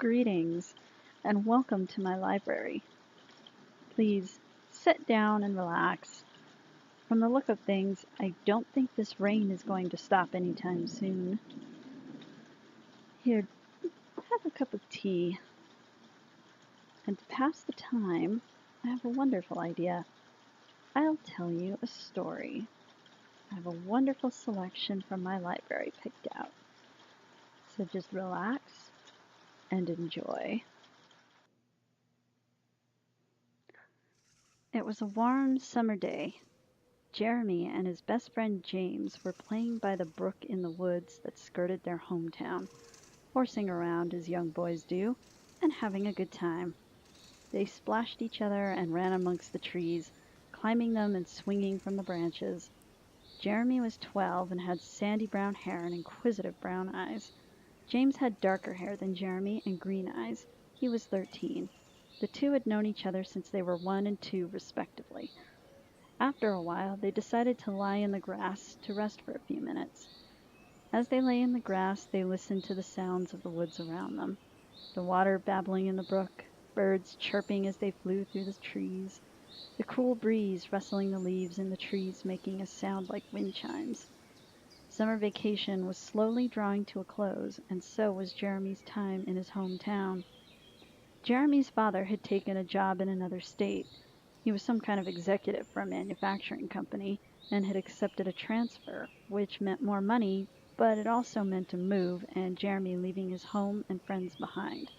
Greetings, and welcome to my library. Please sit down and relax. From the look of things, I don't think this rain is going to stop anytime soon. Here, have a cup of tea. And to pass the time, I have a wonderful idea. I'll tell you a story. I have a wonderful selection from my library picked out. So just relax and enjoy. It was a warm summer day. Jeremy and his best friend James were playing by the brook in the woods that skirted their hometown, horsing around as young boys do, and having a good time. They splashed each other and ran amongst the trees, climbing them and swinging from the branches. Jeremy was 12 and had sandy brown hair and inquisitive brown eyes. James had darker hair than Jeremy and green eyes. He was 13. The two had known each other since they were 1 and 2 respectively. After a while, they decided to lie in the grass to rest for a few minutes. As they lay in the grass, they listened to the sounds of the woods around them. The water babbling in the brook, birds chirping as they flew through the trees, the cool breeze rustling the leaves in the trees making a sound like wind chimes. Summer vacation was slowly drawing to a close, and so was Jeremy's time in his hometown. Jeremy's father had taken a job in another state. He was some kind of executive for a manufacturing company and had accepted a transfer, which meant more money, but it also meant a move and Jeremy leaving his home and friends behind.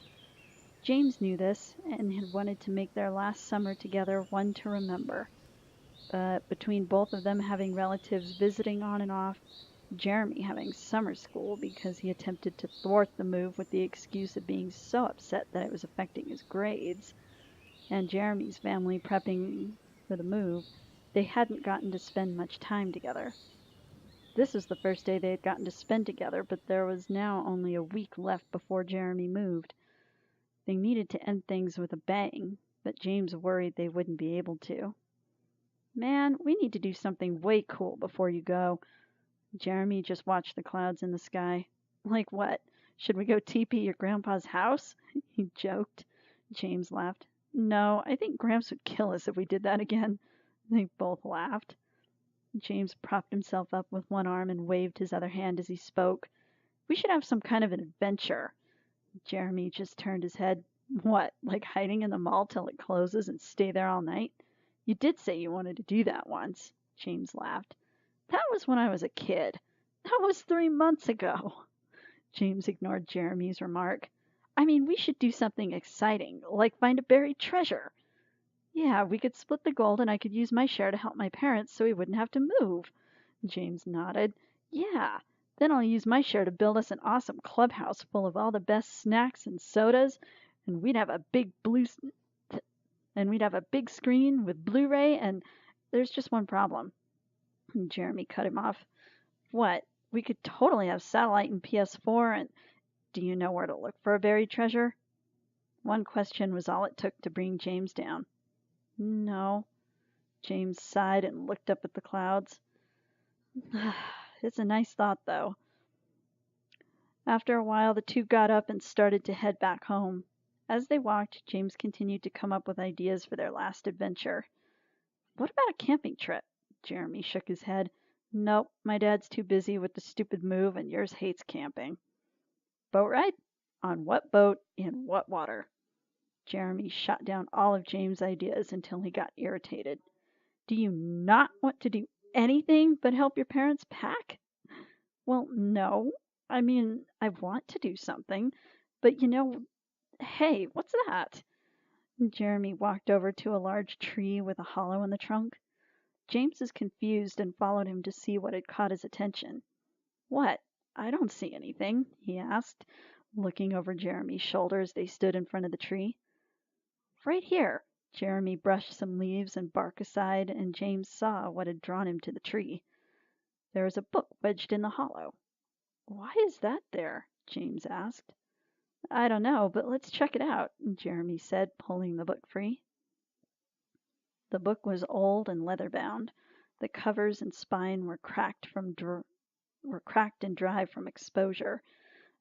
James knew this and had wanted to make their last summer together one to remember. But between both of them having relatives visiting on and off, Jeremy having summer school because he attempted to thwart the move with the excuse of being so upset that it was affecting his grades, and Jeremy's family prepping for the move, they hadn't gotten to spend much time together. This was the first day they had gotten to spend together, but there was now only a week left before Jeremy moved. They needed to end things with a bang, but James worried they wouldn't be able to. "Man, we need to do something way cool before you go." Jeremy just watched the clouds in the sky. "Like what? Should we go teepee your grandpa's house?" he joked. James laughed. "No, I think Gramps would kill us if we did that again." They both laughed. James propped himself up with one arm and waved his other hand as he spoke. "We should have some kind of an adventure." Jeremy just turned his head. "What, like hiding in the mall till it closes and stay there all night? You did say you wanted to do that once." James laughed. "That was when I was a kid. That was 3 months ago." James ignored Jeremy's remark. "I mean, we should do something exciting, like find a buried treasure." "Yeah, we could split the gold and I could use my share to help my parents so we wouldn't have to move." James nodded. "Yeah, then I'll use my share to build us an awesome clubhouse full of all the best snacks and sodas, and we'd have a big screen with Blu-ray, and there's just one problem." Jeremy cut him off. "What? We could totally have satellite and PS4, and do you know where to look for a buried treasure?" One question was all it took to bring James down. "No." James sighed and looked up at the clouds. "It's a nice thought, though." After a while, the two got up and started to head back home. As they walked, James continued to come up with ideas for their last adventure. "What about a camping trip?" Jeremy shook his head. "Nope, my dad's too busy with the stupid move and yours hates camping." "Boat ride? On what boat, in what water?" Jeremy shot down all of James' ideas until he got irritated. "Do you not want to do anything but help your parents pack?" "Well, no. I mean, I want to do something, but hey, what's that?" Jeremy walked over to a large tree with a hollow in the trunk. James was confused and followed him to see what had caught his attention. "What? I don't see anything," he asked, looking over Jeremy's shoulder as they stood in front of the tree. "Right here." Jeremy brushed some leaves and bark aside, and James saw what had drawn him to the tree. There was a book wedged in the hollow. "Why is that there?" James asked. "I don't know, but let's check it out," Jeremy said, pulling the book free. The book was old and leather-bound. The covers and spine were cracked and dry from exposure.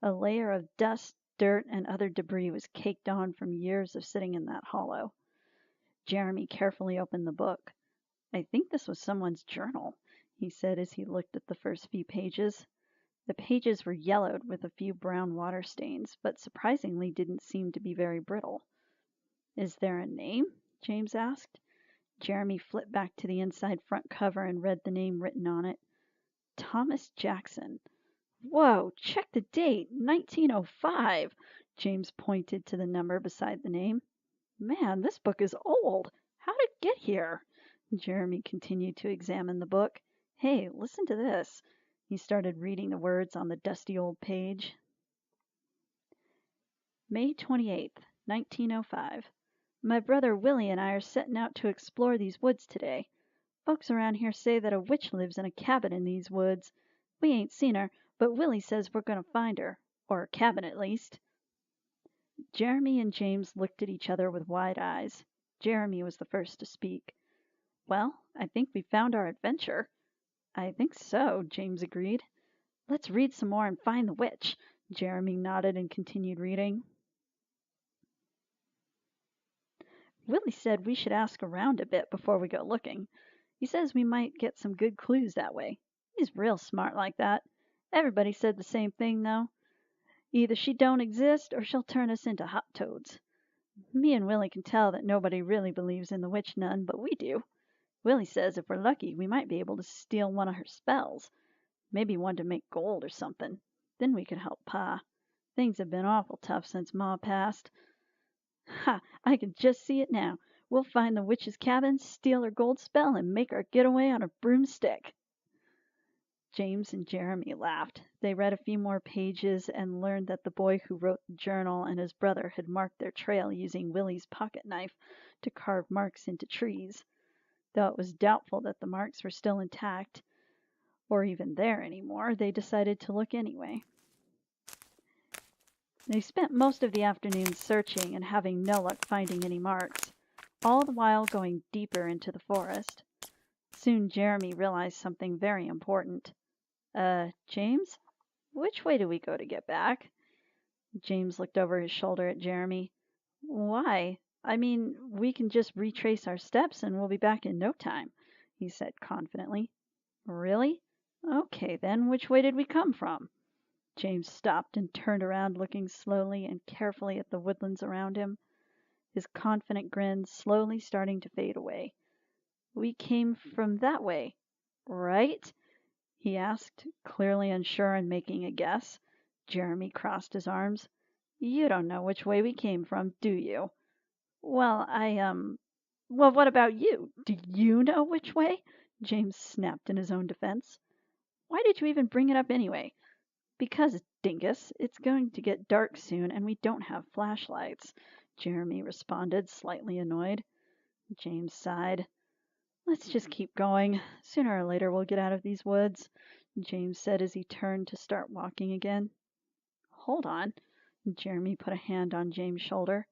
A layer of dust Dirt and other debris was caked on from years of sitting in that hollow. Jeremy carefully opened the book. "I think this was someone's journal," he said as he looked at the first few pages. The pages were yellowed with a few brown water stains, but surprisingly didn't seem to be very brittle. "Is there a name?" James asked. Jeremy flipped back to the inside front cover and read the name written on it. Thomas Jackson. "Whoa, check the date, 1905!" James pointed to the number beside the name. "Man, this book is old. How did it get here?" Jeremy continued to examine the book. "Hey, listen to this." He started reading the words on the dusty old page. May 28th, 1905. My brother Willie and I are setting out to explore these woods today. Folks around here say that a witch lives in a cabin in these woods. We ain't seen her, but Willie says we're going to find her, or her cabin at least. Jeremy and James looked at each other with wide eyes. Jeremy was the first to speak. "Well, I think we found our adventure." "I think so," James agreed. "Let's read some more and find the witch." Jeremy nodded and continued reading. "Willie said we should ask around a bit before we go looking. He says we might get some good clues that way. He's real smart like that. Everybody said the same thing, though. Either she don't exist or she'll turn us into hot toads. Me and Willie can tell that nobody really believes in the witch none, but we do. Willie says if we're lucky we might be able to steal one of her spells. Maybe one to make gold or something. Then we could help Pa. Things have been awful tough since Ma passed. Ha! I can just see it now. We'll find the witch's cabin, steal her gold spell, and make our getaway on a broomstick." James and Jeremy laughed. They read a few more pages and learned that the boy who wrote the journal and his brother had marked their trail using Willie's pocket knife to carve marks into trees. Though it was doubtful that the marks were still intact, or even there anymore, they decided to look anyway. They spent most of the afternoon searching and having no luck finding any marks, all the while going deeper into the forest. Soon Jeremy realized something very important. James? Which way do we go to get back?" James looked over his shoulder at Jeremy. "Why? I mean, we can just retrace our steps and we'll be back in no time," he said confidently. "Really? Okay, then, which way did we come from?" James stopped and turned around, looking slowly and carefully at the woodlands around him, his confident grin slowly starting to fade away. "We came from that way, right?" he asked, clearly unsure and making a guess. Jeremy crossed his arms. "You don't know which way we came from, do you?" "Well, well, what about you? Do you know which way?" James snapped in his own defense. "Why did you even bring it up anyway?" "Because, dingus, it's going to get dark soon and we don't have flashlights," Jeremy responded, slightly annoyed. James sighed. "Let's just keep going. Sooner or later we'll get out of these woods," James said as he turned to start walking again. "Hold on." Jeremy put a hand on James' shoulder.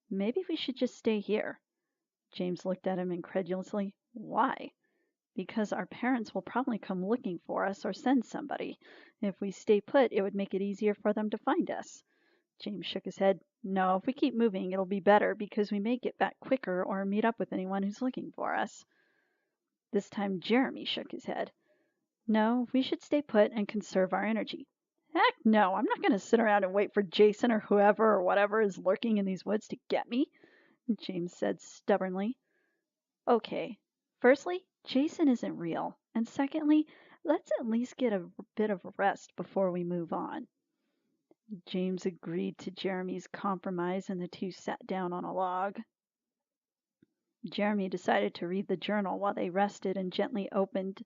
"Maybe we should just stay here." James looked at him incredulously. "Why?" "Because our parents will probably come looking for us or send somebody. If we stay put, it would make it easier for them to find us." James shook his head. "No, if we keep moving, it'll be better because we may get back quicker or meet up with anyone who's looking for us." This time Jeremy shook his head. "No, we should stay put and conserve our energy." "Heck no, I'm not going to sit around and wait for Jason or whoever or whatever is lurking in these woods to get me," James said stubbornly. "Okay, firstly, Jason isn't real, and secondly, let's at least get a bit of rest before we move on." James agreed to Jeremy's compromise and the two sat down on a log. Jeremy decided to read the journal while they rested and gently opened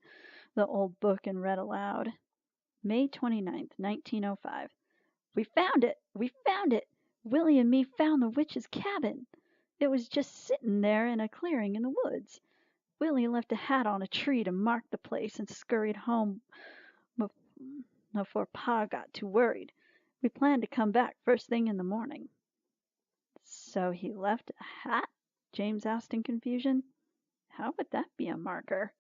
the old book and read aloud. May 29th, 1905. "We found it! We found it! Willie and me found the witch's cabin. It was just sitting there in a clearing in the woods. Willie left a hat on a tree to mark the place and scurried home before Pa got too worried. We planned to come back first thing in the morning." "So he left a hat?" James asked in confusion. "How would that be a marker?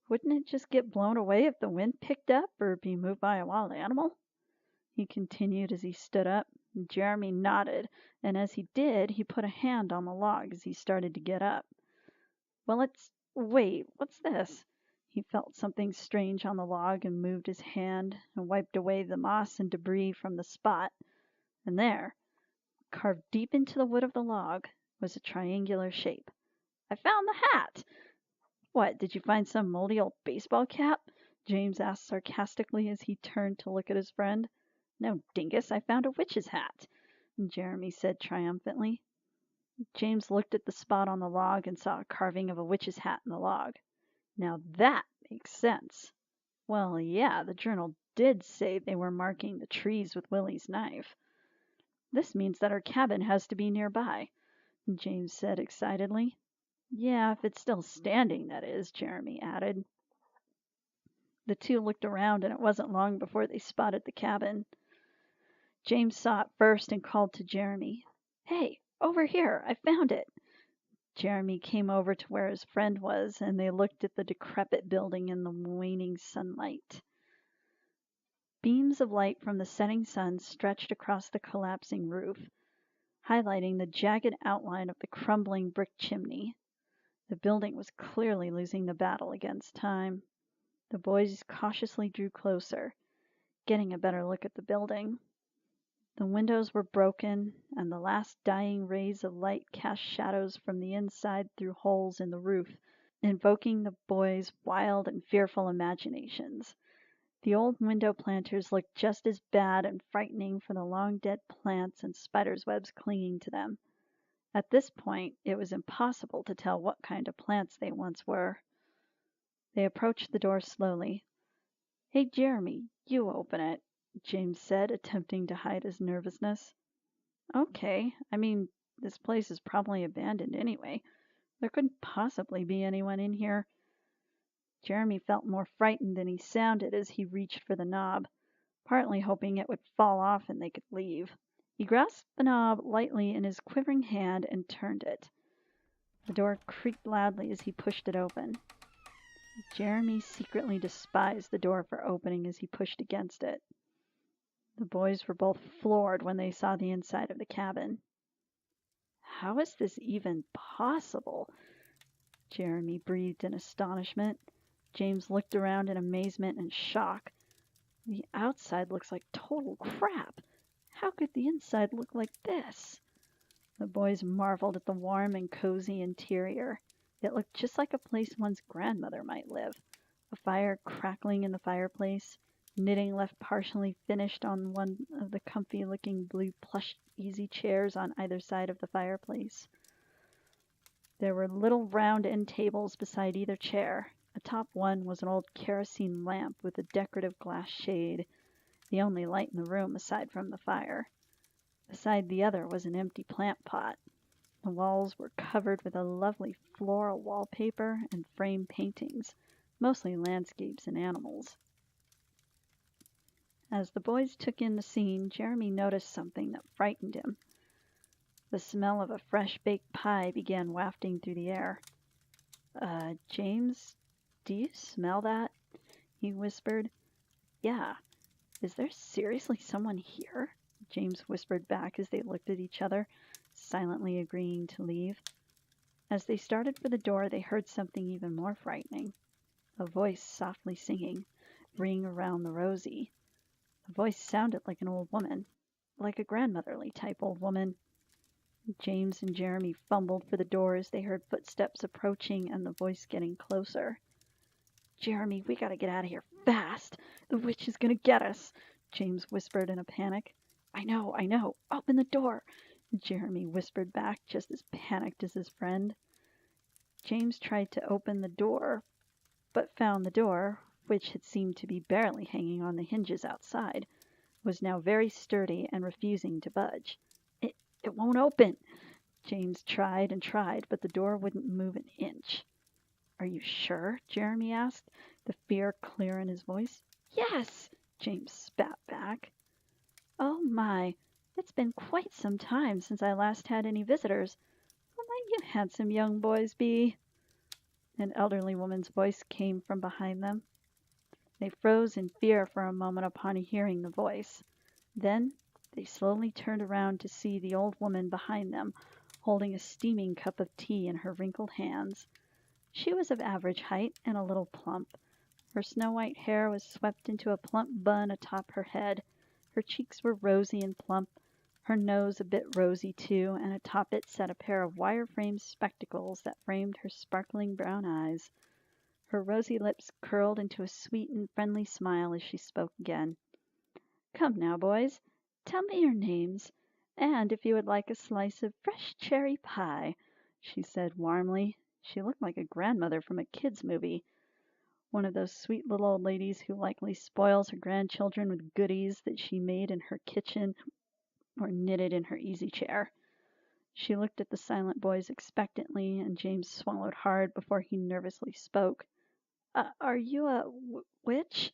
Wouldn't it just get blown away if the wind picked up or be moved by a wild animal?" he continued as he stood up. Jeremy nodded, and as he did, he put a hand on the log as he started to get up. Well, wait, what's this? He felt something strange on the log and moved his hand and wiped away the moss and debris from the spot. And there, carved deep into the wood of the log, was a triangular shape. I found the hat! What, did you find some moldy old baseball cap? James asked sarcastically as he turned to look at his friend. No, dingus, I found a witch's hat, Jeremy said triumphantly. James looked at the spot on the log and saw a carving of a witch's hat in the log. Now that makes sense. Well, yeah, the journal did say they were marking the trees with Willie's knife. This means that our cabin has to be nearby, James said excitedly. Yeah, if it's still standing, that is, Jeremy added. The two looked around, and it wasn't long before they spotted the cabin. James saw it first and called to Jeremy. Hey, over here, I found it. Jeremy came over to where his friend was, and they looked at the decrepit building in the waning sunlight. Beams of light from the setting sun stretched across the collapsing roof, highlighting the jagged outline of the crumbling brick chimney. The building was clearly losing the battle against time. The boys cautiously drew closer, getting a better look at the building. The windows were broken, and the last dying rays of light cast shadows from the inside through holes in the roof, invoking the boys' wild and fearful imaginations. The old window planters looked just as bad and frightening for the long dead plants and spiders' webs clinging to them. At this point, it was impossible to tell what kind of plants they once were. They approached the door slowly. Hey, Jeremy, you open it, James said, attempting to hide his nervousness. Okay, I mean, this place is probably abandoned anyway. There couldn't possibly be anyone in here. Jeremy felt more frightened than he sounded as he reached for the knob, partly hoping it would fall off and they could leave. He grasped the knob lightly in his quivering hand and turned it. The door creaked loudly as he pushed it open. Jeremy secretly despised the door for opening as he pushed against it. The boys were both floored when they saw the inside of the cabin. How is this even possible? Jeremy breathed in astonishment. James looked around in amazement and shock. The outside looks like total crap. How could the inside look like this? The boys marveled at the warm and cozy interior. It looked just like a place one's grandmother might live. A fire crackling in the fireplace, knitting left partially finished on one of the comfy-looking blue plush easy chairs on either side of the fireplace. There were little round end tables beside either chair. Atop one was an old kerosene lamp with a decorative glass shade, the only light in the room aside from the fire. Beside the other was an empty plant pot. The walls were covered with a lovely floral wallpaper and framed paintings, mostly landscapes and animals. As the boys took in the scene, Jeremy noticed something that frightened him. The smell of a fresh baked pie began wafting through the air. James, do you smell that? He whispered. Yeah. Is there seriously someone here? James whispered back as they looked at each other, silently agreeing to leave. As they started for the door, they heard something even more frightening. A voice softly singing, Ring Around the Rosie. The voice sounded like an old woman, like a grandmotherly type old woman. James and Jeremy fumbled for the door as they heard footsteps approaching and the voice getting closer. Jeremy, we gotta get out of here fast. The witch is gonna get us, James whispered in a panic. I know. Open the door, Jeremy whispered back, just as panicked as his friend. James tried to open the door, but found the door, which had seemed to be barely hanging on the hinges outside, was now very sturdy and refusing to budge. It won't open. James tried and tried, but the door wouldn't move an inch. Are you sure? Jeremy asked, the fear clear in his voice. Yes, James spat back. Oh my, it's been quite some time since I last had any visitors. Who might you handsome young boys be? An elderly woman's voice came from behind them. They froze in fear for a moment upon hearing the voice. Then they slowly turned around to see the old woman behind them, holding a steaming cup of tea in her wrinkled hands. She was of average height and a little plump. Her snow-white hair was swept into a plump bun atop her head. Her cheeks were rosy and plump, her nose a bit rosy too, and atop it sat a pair of wire-framed spectacles that framed her sparkling brown eyes. Her rosy lips curled into a sweet and friendly smile as she spoke again. "Come now, boys, tell me your names, and if you would like a slice of fresh cherry pie," she said warmly. She looked like a grandmother from a kids' movie. One of those sweet little old ladies who likely spoils her grandchildren with goodies that she made in her kitchen or knitted in her easy chair. She looked at the silent boys expectantly, and James swallowed hard before he nervously spoke. Are you a witch?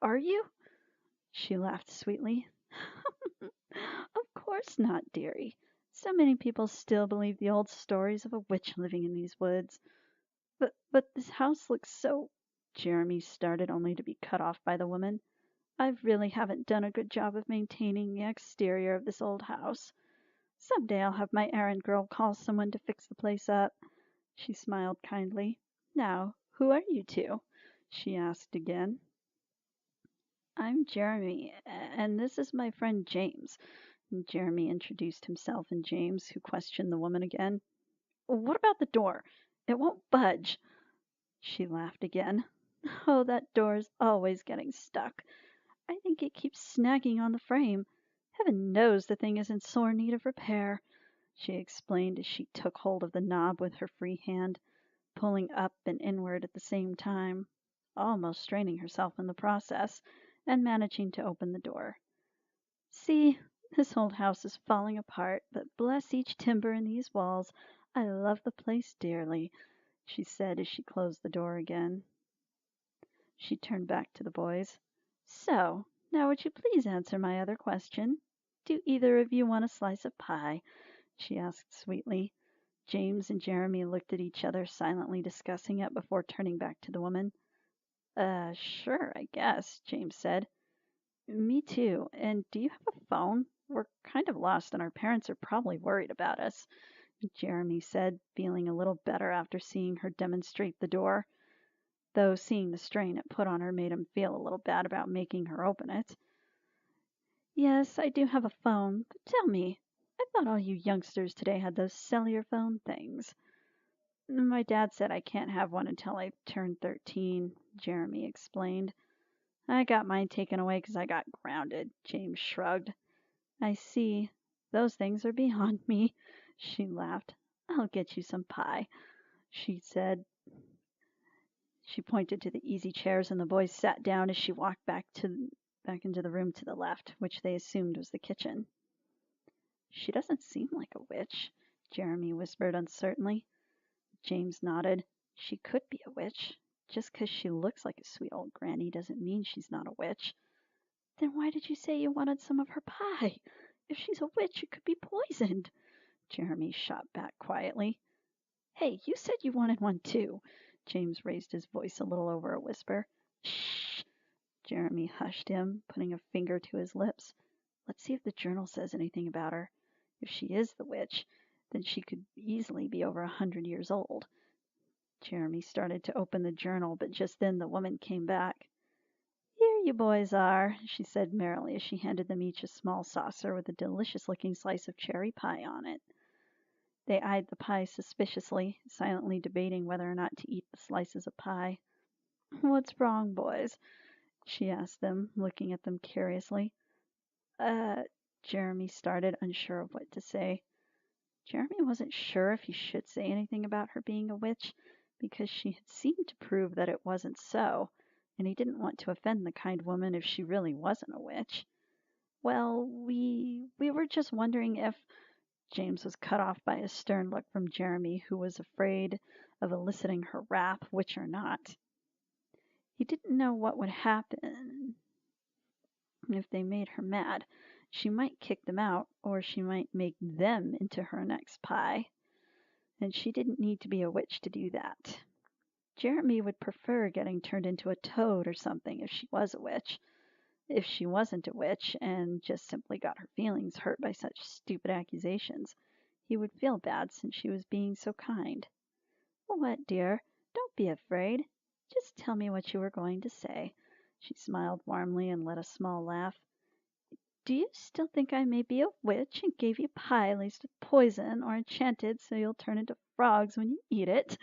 Are you?" She laughed sweetly. "Of course not, dearie. So many people still believe the old stories of a witch living in these woods. But this house looks so—" Jeremy started, only to be cut off by the woman. "I really haven't done a good job of maintaining the exterior of this old house. Some day I'll have my errand girl call someone to fix the place up." She smiled kindly. "Now, who are you two?" she asked again. "I'm Jeremy, and this is my friend James." Jeremy introduced himself and James, who questioned the woman again. "What about the door? It won't budge." She laughed again. "Oh, that door's always getting stuck. I think it keeps snagging on the frame. Heaven knows the thing is in sore need of repair," she explained as she took hold of the knob with her free hand, pulling up and inward at the same time, almost straining herself in the process, and managing to open the door. "See, this old house is falling apart, but bless each timber in these walls. I love the place dearly," she said as she closed the door again. She turned back to the boys. "So, now would you please answer my other question? Do either of you want a slice of pie?" she asked sweetly. James and Jeremy looked at each other, silently discussing it before turning back to the woman. Sure, I guess," James said. "Me too. And do you have a phone? We're kind of lost and our parents are probably worried about us," Jeremy said, feeling a little better after seeing her demonstrate the door, though seeing the strain it put on her made him feel a little bad about making her open it. "Yes, I do have a phone, but tell me, I thought all you youngsters today had those cellular phone things." "My dad said I can't have one until I turn 13, Jeremy explained. "I got mine taken away 'cause I got grounded," James shrugged. "I see. Those things are beyond me," she laughed. "I'll get you some pie," she said. She pointed to the easy chairs, and the boys sat down as she walked back into the room to the left, which they assumed was the kitchen. "She doesn't seem like a witch," Jeremy whispered uncertainly. James nodded. "She could be a witch. Just 'cause she looks like a sweet old granny doesn't mean she's not a witch." "Then why did you say you wanted some of her pie? If she's a witch, it could be poisoned." Jeremy shot back quietly. "Hey, you said you wanted one too." James raised his voice a little over a whisper. "Shh!" Jeremy hushed him, putting a finger to his lips. "Let's see if the journal says anything about her. If she is the witch, then she could easily be over 100 years old." Jeremy started to open the journal, but just then the woman came back. "Here you boys are," she said merrily as she handed them each a small saucer with a delicious-looking slice of cherry pie on it. They eyed the pie suspiciously, silently debating whether or not to eat the slices of pie. "What's wrong, boys?" she asked them, looking at them curiously. Jeremy started, unsure of what to say. Jeremy wasn't sure if he should say anything about her being a witch, because she had seemed to prove that it wasn't so, and he didn't want to offend the kind woman if she really wasn't a witch. "Well, we were just wondering if—" James was cut off by a stern look from Jeremy, who was afraid of eliciting her wrath, witch or not. He didn't know what would happen if they made her mad. She might kick them out, or she might make them into her next pie. And she didn't need to be a witch to do that. Jeremy would prefer getting turned into a toad or something if she was a witch. If she wasn't a witch and just simply got her feelings hurt by such stupid accusations, he would feel bad since she was being so kind. What, dear? Don't be afraid. Just tell me what you were going to say. She smiled warmly and let a small laugh. Do you still think I may be a witch and gave you pie laced with poison or enchanted so you'll turn into frogs when you eat it?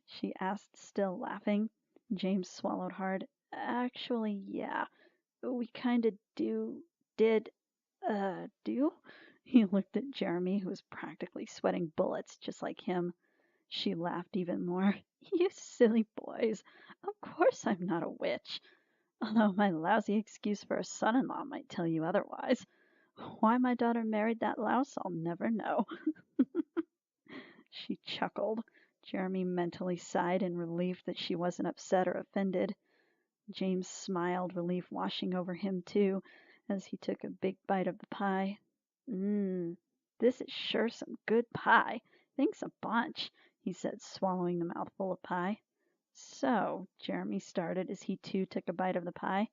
She asked, still laughing. James swallowed hard. Actually, yeah. We kinda do? He looked at Jeremy, who was practically sweating bullets just like him. She laughed even more. You silly boys. Of course I'm not a witch. Although my lousy excuse for a son-in-law might tell you otherwise. Why my daughter married that louse, I'll never know. She chuckled. Jeremy mentally sighed in relief that she wasn't upset or offended. James smiled, relief washing over him too, as he took a big bite of the pie. This is sure some good pie. Thanks a bunch, he said, swallowing the mouthful of pie. So, Jeremy started as he too took a bite of the pie.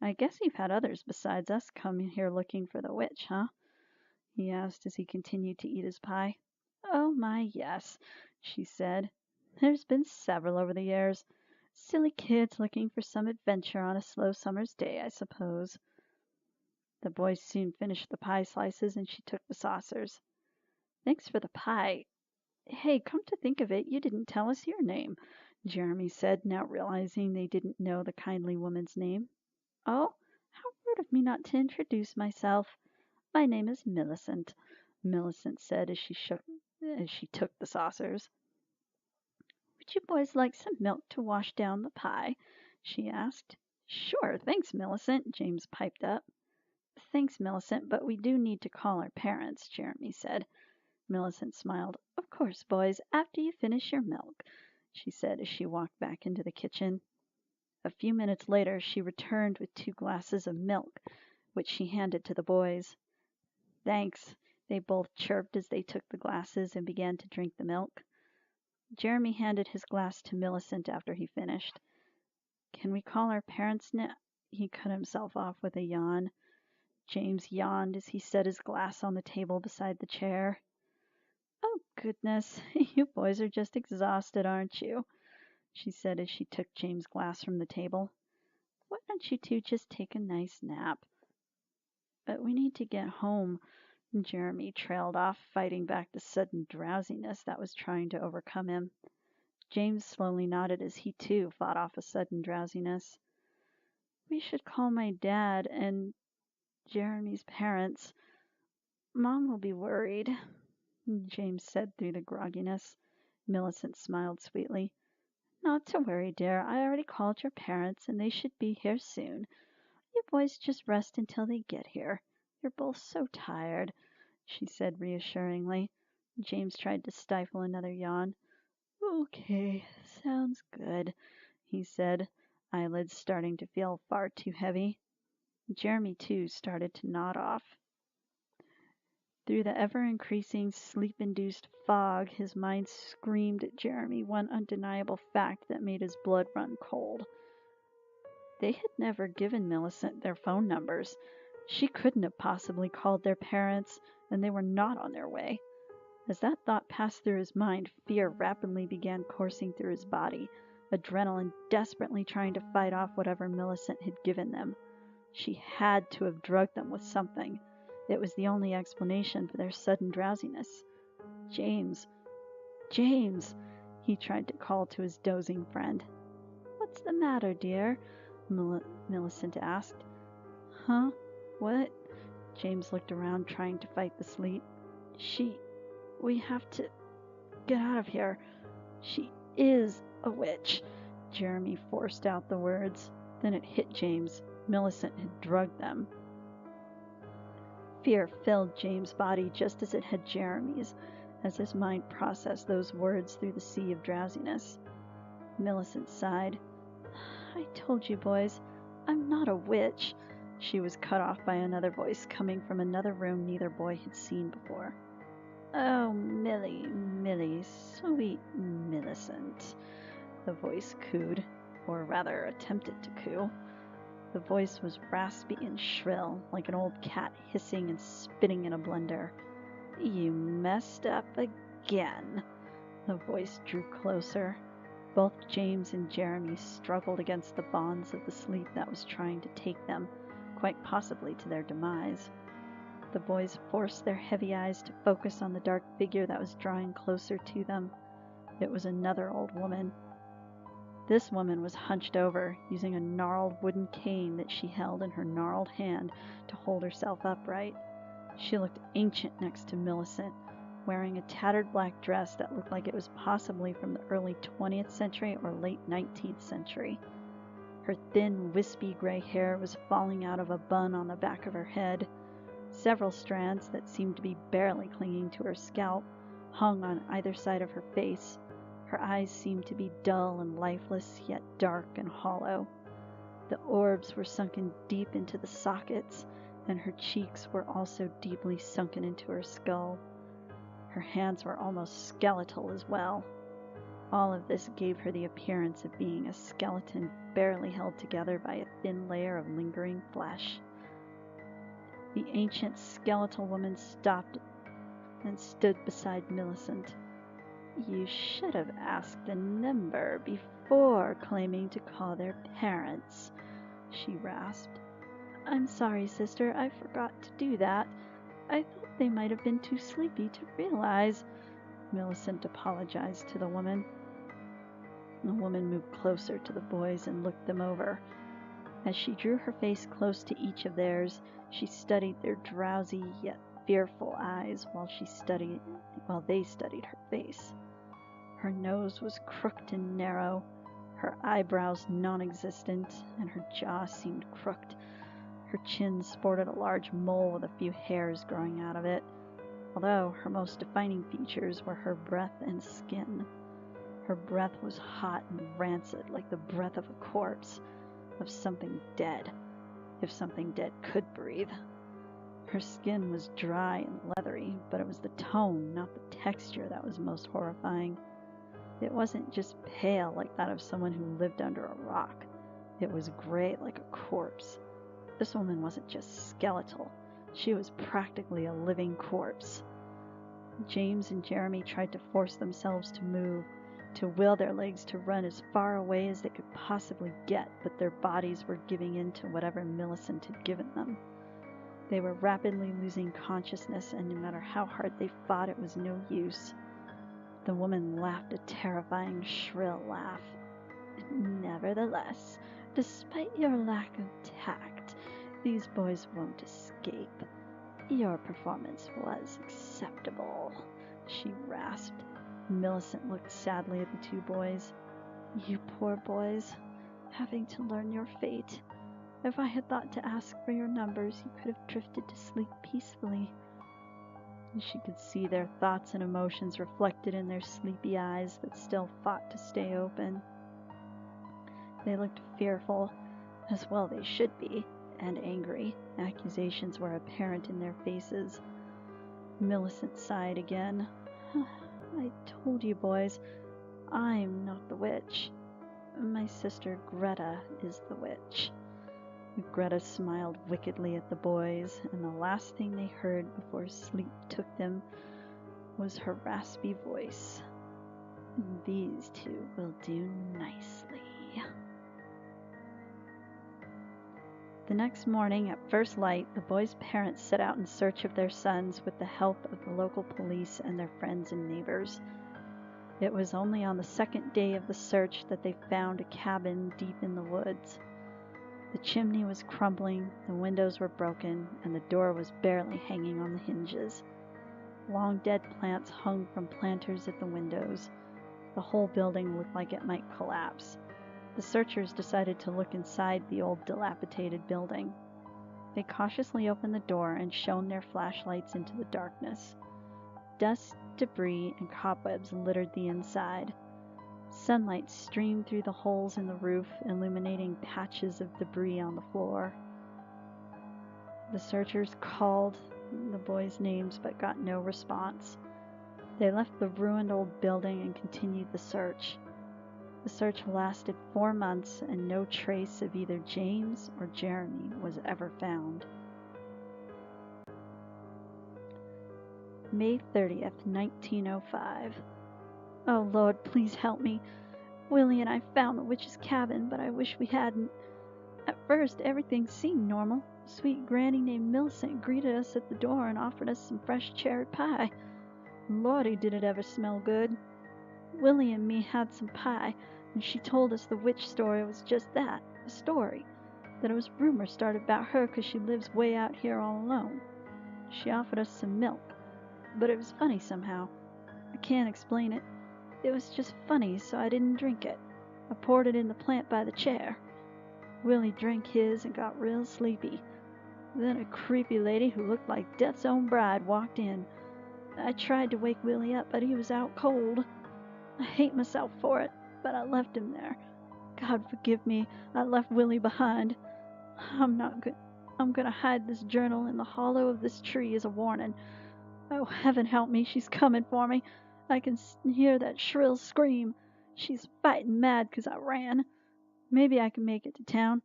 I guess you've had others besides us come here looking for the witch, huh? He asked as he continued to eat his pie. Oh my, yes, she said. There's been several over the years. Silly kids looking for some adventure on a slow summer's day, I suppose. The boys soon finished the pie slices and she took the saucers. Thanks for the pie. Hey, come to think of it, you didn't tell us your name, Jeremy said, now realizing they didn't know the kindly woman's name. Oh, how rude of me not to introduce myself. My name is Millicent, Millicent said as she took the saucers. Would you boys like some milk to wash down the pie? She asked. Sure, thanks, Millicent, James piped up. Thanks, Millicent, but we do need to call our parents, Jeremy said. Millicent smiled. Of course, boys, after you finish your milk, she said as she walked back into the kitchen. A few minutes later she returned with 2 glasses of milk, which she handed to the boys. Thanks, they both chirped as they took the glasses and began to drink the milk. Jeremy handed his glass to Millicent after he finished. Can we call our parents now? He cut himself off with a yawn. James yawned as he set his glass on the table beside the chair. Oh, goodness, you boys are just exhausted, aren't you? She said as she took James' glass from the table. Why don't you two just take a nice nap? But we need to get home. Jeremy trailed off, fighting back the sudden drowsiness that was trying to overcome him. James slowly nodded as he too fought off a sudden drowsiness. We should call my dad and Jeremy's parents. Mom will be worried, James said through the grogginess. Millicent smiled sweetly. Not to worry, dear. I already called your parents, and they should be here soon. You boys just rest until they get here. You're both so tired, she said reassuringly. James tried to stifle another yawn. Okay, sounds good, he said, eyelids starting to feel far too heavy. Jeremy, too, started to nod off. Through the ever-increasing sleep-induced fog, his mind screamed at Jeremy one undeniable fact that made his blood run cold. They had never given Millicent their phone numbers. She couldn't have possibly called their parents, and they were not on their way. As that thought passed through his mind, fear rapidly began coursing through his body, adrenaline desperately trying to fight off whatever Millicent had given them. She had to have drugged them with something. It was the only explanation for their sudden drowsiness. James, James, he tried to call to his dozing friend. What's the matter, dear? Millicent asked. Huh? What? James looked around, trying to fight the sleep. We have to get out of here. She is a witch. Jeremy forced out the words. Then it hit James. Millicent had drugged them. Fear filled James' body just as it had Jeremy's, as his mind processed those words through the sea of drowsiness. Millicent sighed. I told you, boys, I'm not a witch. She was cut off by another voice coming from another room neither boy had seen before. Oh, Millie, sweet Millicent, the voice cooed, or rather attempted to coo. The voice was raspy and shrill, like an old cat hissing and spitting in a blender. "You messed up again." The voice drew closer. Both James and Jeremy struggled against the bonds of the sleep that was trying to take them, quite possibly to their demise. The boys forced their heavy eyes to focus on the dark figure that was drawing closer to them. It was another old woman. This woman was hunched over, using a gnarled wooden cane that she held in her gnarled hand to hold herself upright. She looked ancient next to Millicent, wearing a tattered black dress that looked like it was possibly from the early 20th century or late 19th century. Her thin, wispy gray hair was falling out of a bun on the back of her head. Several strands that seemed to be barely clinging to her scalp hung on either side of her face. Her eyes seemed to be dull and lifeless, yet dark and hollow. The orbs were sunken deep into the sockets, and her cheeks were also deeply sunken into her skull. Her hands were almost skeletal as well. All of this gave her the appearance of being a skeleton barely held together by a thin layer of lingering flesh. The ancient skeletal woman stopped and stood beside Millicent. "You should have asked the number before claiming to call their parents," she rasped. "I'm sorry, sister, I forgot to do that. I thought they might have been too sleepy to realize." Millicent apologized to the woman. The woman moved closer to the boys and looked them over. As she drew her face close to each of theirs, she studied their drowsy yet fearful eyes while they studied her face. Her nose was crooked and narrow, her eyebrows non-existent, and her jaw seemed crooked. Her chin sported a large mole with a few hairs growing out of it, although her most defining features were her breath and skin. Her breath was hot and rancid, like the breath of a corpse, of something dead, if something dead could breathe. Her skin was dry and leathery, but it was the tone, not the texture, that was most horrifying. It wasn't just pale like that of someone who lived under a rock. It was gray like a corpse. This woman wasn't just skeletal. She was practically a living corpse. James and Jeremy tried to force themselves to move, to will their legs to run as far away as they could possibly get, but their bodies were giving in to whatever Millicent had given them. They were rapidly losing consciousness, and no matter how hard they fought, it was no use. The woman laughed a terrifying, shrill laugh. "Nevertheless, despite your lack of tact, these boys won't escape. Your performance was acceptable," she rasped. Millicent looked sadly at the two boys. "You poor boys, having to learn your fate. If I had thought to ask for your numbers, you could have drifted to sleep peacefully." She could see their thoughts and emotions reflected in their sleepy eyes that still fought to stay open. They looked fearful, as well they should be, and angry. Accusations were apparent in their faces. Millicent sighed again. "I told you, boys, I'm not the witch. My sister Greta is the witch." Greta smiled wickedly at the boys, and the last thing they heard before sleep took them was her raspy voice. "These two will do nicely." The next morning, at first light, the boys' parents set out in search of their sons with the help of the local police and their friends and neighbors. It was only on the second day of the search that they found a cabin deep in the woods. The chimney was crumbling, the windows were broken, and the door was barely hanging on the hinges. Long dead plants hung from planters at the windows. The whole building looked like it might collapse. The searchers decided to look inside the old dilapidated building. They cautiously opened the door and shone their flashlights into the darkness. Dust, debris, and cobwebs littered the inside. Sunlight streamed through the holes in the roof, illuminating patches of debris on the floor. The searchers called the boys' names but got no response. They left the ruined old building and continued the search. The search lasted 4 months and no trace of either James or Jeremy was ever found. May 30th, 1905. Oh Lord, please help me. Willie and I found the witch's cabin, but I wish we hadn't. At first, everything seemed normal. A sweet granny named Millicent greeted us at the door and offered us some fresh cherry pie. Lordy, did it ever smell good. Willie and me had some pie, and she told us the witch story was just that, a story. That it was rumors started about her 'cause she lives way out here all alone. She offered us some milk, but it was funny somehow. I can't explain it. It was just funny, so I didn't drink it. I poured it in the plant by the chair. Willie drank his and got real sleepy. Then a creepy lady who looked like Death's own bride walked in. I tried to wake Willie up, but he was out cold. I hate myself for it, but I left him there. God forgive me, I left Willie behind. I'm gonna hide this journal in the hollow of this tree as a warning. Oh, heaven help me, she's coming for me. I can hear that shrill scream. She's fighting mad 'cause I ran. Maybe I can make it to town.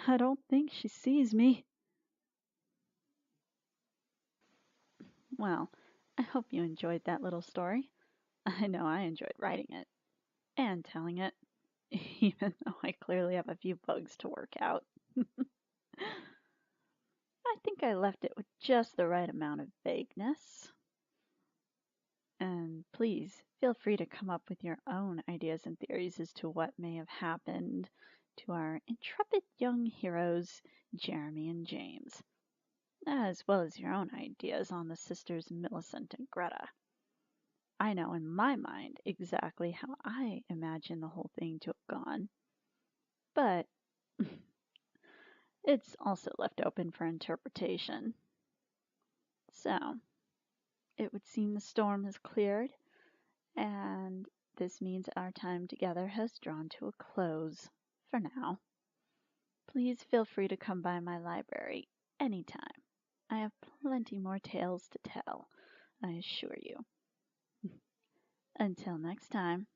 I don't think she sees me. Well, I hope you enjoyed that little story. I know I enjoyed writing it and telling it, even though I clearly have a few bugs to work out. I think I left it with just the right amount of vagueness. And please feel free to come up with your own ideas and theories as to what may have happened to our intrepid young heroes, Jeremy and James, as well as your own ideas on the sisters Millicent and Greta. I know in my mind exactly how I imagine the whole thing to have gone, but it's also left open for interpretation. So, it would seem the storm has cleared, and this means our time together has drawn to a close for now. Please feel free to come by my library anytime. I have plenty more tales to tell, I assure you. Until next time.